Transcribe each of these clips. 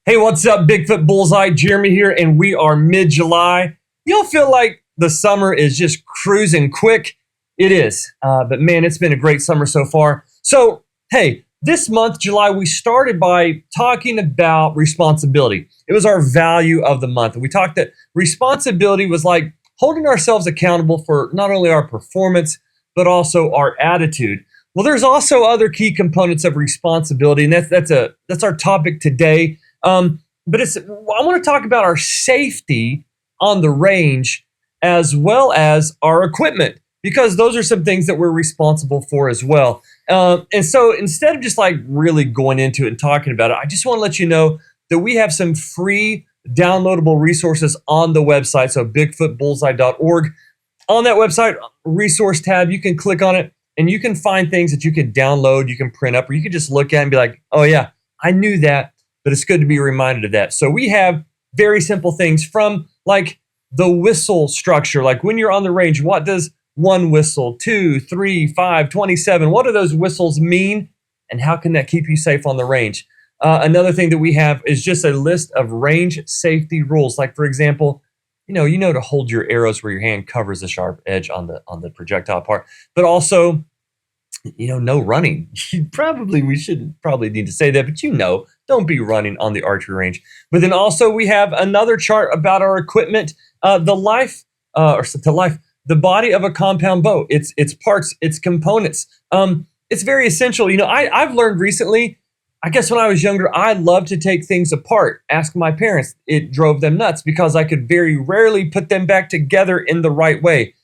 Hey, what's up, Bigfoot Bullseye? Jeremy here, and we are mid-July. You'll feel like the summer is just cruising quick. It is, but man, it's been a great summer so far. So, hey, this month, July, we started by talking about responsibility. It was our value of the month. And we talked that responsibility was like holding ourselves accountable for not only our performance, but also our attitude. Well, there's also other key components of responsibility, and that's our topic today. But I want to talk about our safety on the range as well as our equipment, because those are some things that we're responsible for as well. And so instead of just like really going into it and talking about it, I just want to let you know that we have some free downloadable resources on the website. So bigfootbullseye.org. On that website resource tab, you can click on it and you can find things that you can download, you can print up, or you can just look at and be like, oh yeah, I knew that. But it's good to be reminded of that. So we have very simple things from like the whistle structure. Like when you're on the range, what does one whistle, 2, 3, 5, 27, what do those whistles mean? And how can that keep you safe on the range? Another thing that we have is just a list of range safety rules. Like for example, you know to hold your arrows where your hand covers the sharp edge on the projectile part, but also, no running. We shouldn't probably need to say that, but don't be running on the archery range. But then also we have another chart about our equipment, the body of a compound bow, its parts, its components. It's very essential. I've learned recently, I guess when I was younger, I loved to take things apart. Ask my parents. It drove them nuts because I could very rarely put them back together in the right way.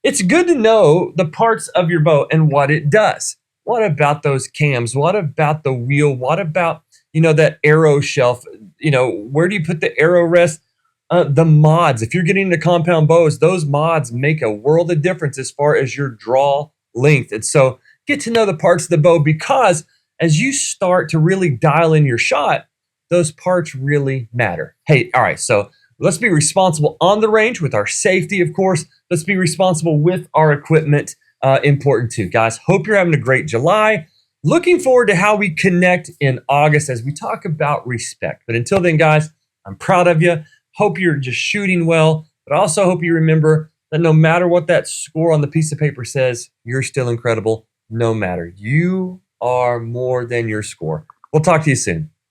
It's good to know the parts of your bow and what it does. What about those cams? What about the wheel? What about, that arrow shelf? Where do you put the arrow rest? The mods. If you're getting into compound bows, those mods make a world of difference as far as your draw length. And so get to know the parts of the bow, because as you start to really dial in your shot, those parts really matter. Hey, all right, so let's be responsible on the range with our safety, of course. Let's be responsible with our equipment, important too. Guys, hope you're having a great July. Looking forward to how we connect in August as we talk about respect. But until then, guys, I'm proud of you. Hope you're just shooting well, but I also hope you remember that no matter what that score on the piece of paper says, you're still incredible. No matter. You are more than your score. We'll talk to you soon.